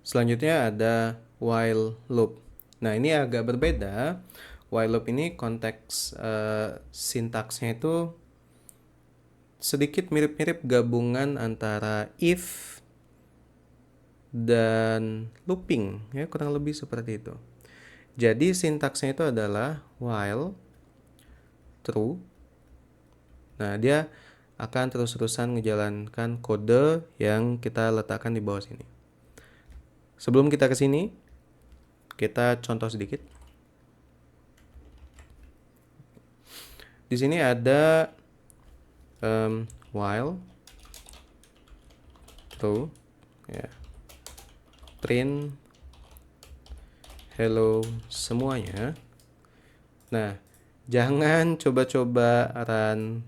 Selanjutnya ada while loop. Nah, ini agak berbeda. While loop ini konteks sintaksnya itu sedikit mirip-mirip gabungan antara if dan looping, ya kurang lebih seperti itu. Jadi sintaksnya itu adalah while true. Nah, dia akan terus-terusan menjalankan kode yang kita letakkan di bawah sini. Sebelum kita ke sini, kita contoh sedikit. Di sini ada while true, ya, print hello semuanya. Nah, jangan coba-coba run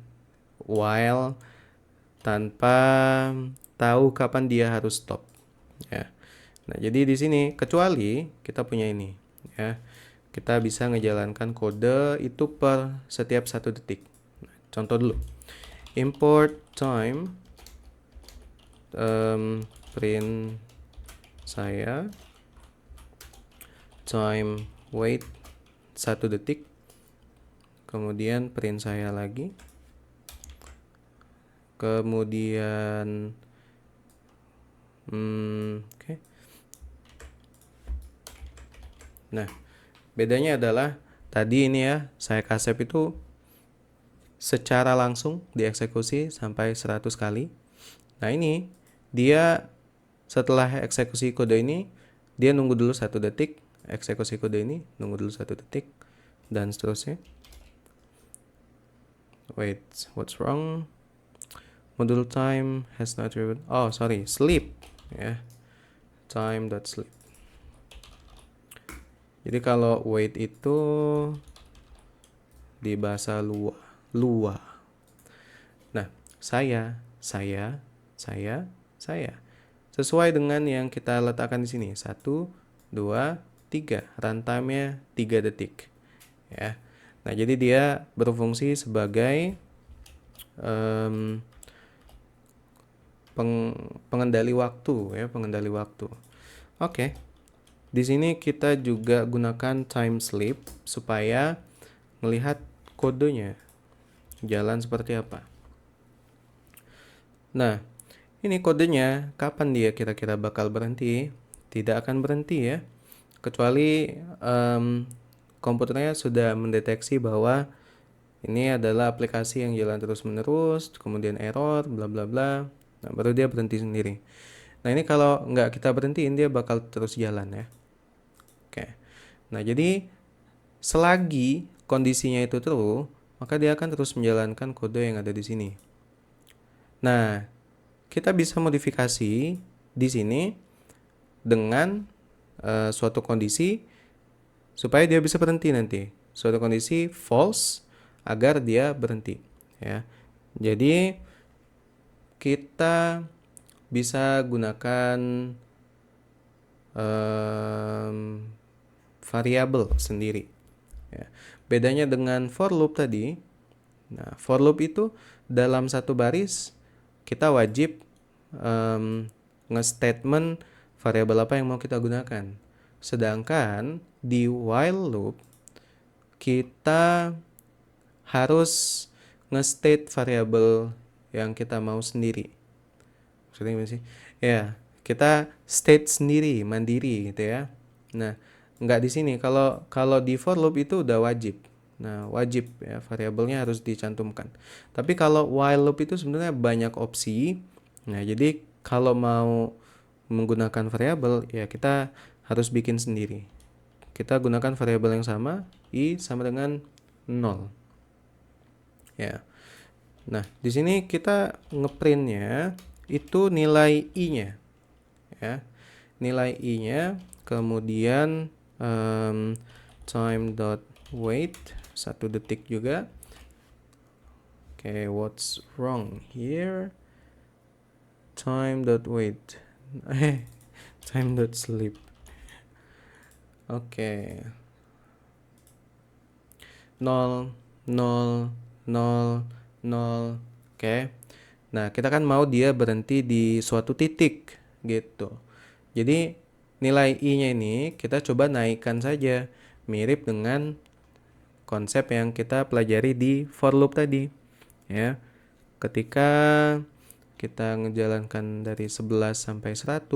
while tanpa tahu kapan dia harus stop, ya. Nah, jadi di sini kecuali kita punya ini, ya. Kita bisa ngejalankan kode itu per setiap 1 detik. Nah, contoh dulu. Import time print saya time wait 1 detik, kemudian print saya lagi, kemudian oke. Nah, bedanya adalah tadi ini ya, saya kasep itu secara langsung dieksekusi sampai 100 kali. Nah, ini dia setelah eksekusi kode ini, dia nunggu dulu 1 detik, eksekusi kode ini nunggu dulu 1 detik, dan seterusnya. Wait, what's wrong? Module time has not driven. Oh, sorry, sleep, ya. Time.sleep. Jadi kalau wait itu di bahasa lua. Nah, saya. Sesuai dengan yang kita letakkan di sini. 1, 2, 3. Runtime-nya 3 detik. Ya. Nah, jadi dia berfungsi sebagai pengendali waktu, ya, pengendali waktu. Oke. Di sini kita juga gunakan time sleep supaya melihat kodenya jalan seperti apa. Nah, ini kodenya kapan dia kira-kira bakal berhenti? Tidak akan berhenti, ya, kecuali komputernya sudah mendeteksi bahwa ini adalah aplikasi yang jalan terus-menerus, kemudian error, bla bla bla. Nah, baru dia berhenti sendiri. Nah, ini kalau nggak kita berhentiin, dia bakal terus jalan, ya. Oke. Nah, jadi selagi kondisinya itu true, maka dia akan terus menjalankan kode yang ada di sini. Nah, kita bisa modifikasi di sini dengan suatu kondisi supaya dia bisa berhenti nanti. Suatu kondisi false agar dia berhenti, ya. Jadi kita bisa gunakan variabel sendiri, ya. Bedanya dengan for loop tadi. Nah, for loop itu dalam satu baris kita wajib nge-statement variabel apa yang mau kita gunakan. Sedangkan di while loop kita harus nge-state variabel yang kita mau sendiri. Maksudnya gimana sih? Ya, kita state sendiri, mandiri gitu ya. Nah, nggak di sini. Kalau di for loop itu udah wajib. Nah, wajib ya, variabelnya harus dicantumkan. Tapi kalau while loop itu sebenarnya banyak opsi. Nah, jadi kalau mau menggunakan variabel, ya kita harus bikin sendiri. Kita gunakan variabel yang sama, i sama dengan 0. Ya. Nah, di sini kita ngeprintnya itu nilai i-nya, ya. Nilai i-nya, kemudian time.wait 1 detik juga. Oke, what's wrong here? Time.wait. Time.sleep. Oke. 0, 0, 0, 0. Oke. Nah, kita kan mau dia berhenti di suatu titik gitu. Jadi nilai i-nya ini kita coba naikkan saja, mirip dengan konsep yang kita pelajari di for loop tadi, ya. Ketika kita ngejalankan dari 11 sampai 100,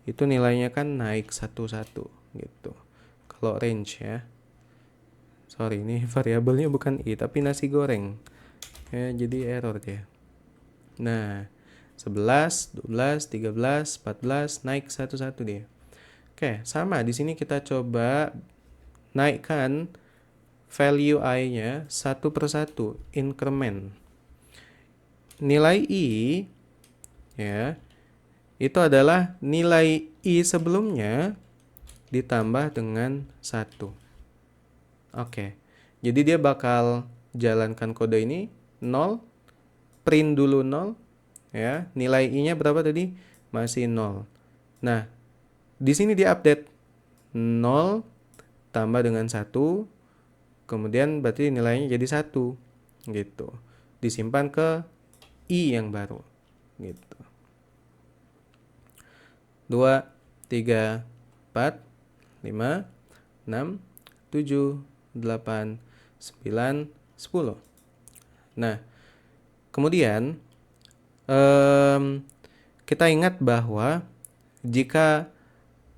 itu nilainya kan naik satu-satu gitu. Kalau range ya. Sorry, ini variabelnya bukan i tapi nasi goreng. Ya, jadi error dia. Nah, 11, 12, 13, 14 naik satu-satu dia. Oke, sama di sini kita coba naikkan value i-nya satu persatu, increment. Nilai i ya, itu adalah nilai i sebelumnya ditambah dengan 1. Oke. Jadi dia bakal jalankan kode ini 0, print dulu 0 ya. Nilai i-nya berapa tadi? Masih 0. Nah, di sini dia update 0 tambah dengan 1, kemudian berarti nilainya jadi 1 gitu. Disimpan ke i yang baru gitu. 2, 3, 4, 5, 6, 7, 8, 9, 10. Nah, kemudian kita ingat bahwa jika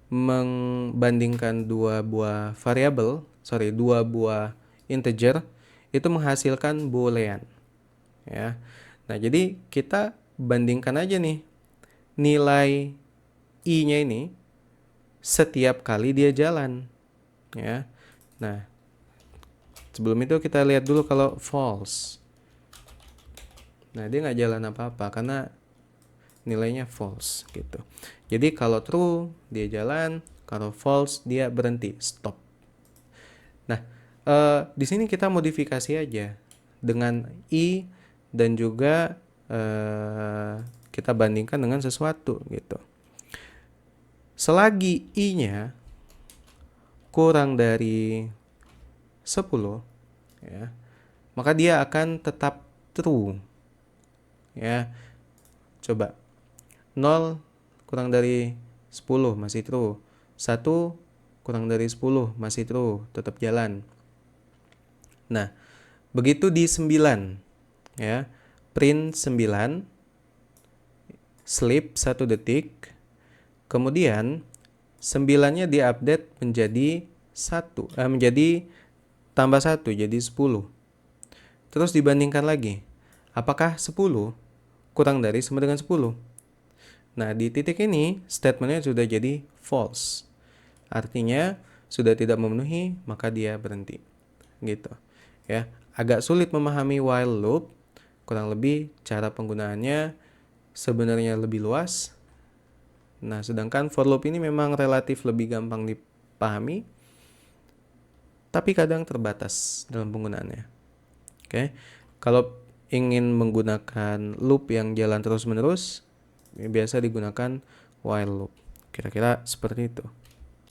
membandingkan dua buah integer, itu menghasilkan boolean. Ya. Nah, jadi kita bandingkan aja nih nilai i-nya ini setiap kali dia jalan. Ya. Nah, sebelum itu kita lihat dulu kalau false. Nah, dia nggak jalan apa-apa karena nilainya false gitu. Jadi kalau true dia jalan, kalau false dia berhenti, stop. Nah, di sini kita modifikasi aja dengan i dan juga kita bandingkan dengan sesuatu gitu. Selagi i-nya kurang dari 10 ya, maka dia akan tetap true. Ya. Coba 0 kurang dari 10 masih true. 1 kurang dari 10 masih true, tetap jalan. Nah, begitu di 9 ya, print 9 sleep 1 detik, kemudian 9-nya diupdate menjadi menjadi tambah 1 jadi 10. Terus dibandingkan lagi. Apakah 10 kurang dari sama dengan 10? Nah, di titik ini statementnya sudah jadi false. Artinya sudah tidak memenuhi, maka dia berhenti. Gitu. Ya, agak sulit memahami while loop. Kurang lebih cara penggunaannya sebenarnya lebih luas. Nah, sedangkan for loop ini memang relatif lebih gampang dipahami, tapi kadang terbatas dalam penggunaannya. Oke. Kalau ingin menggunakan loop yang jalan terus-menerus, biasa digunakan while loop. Kira-kira seperti itu.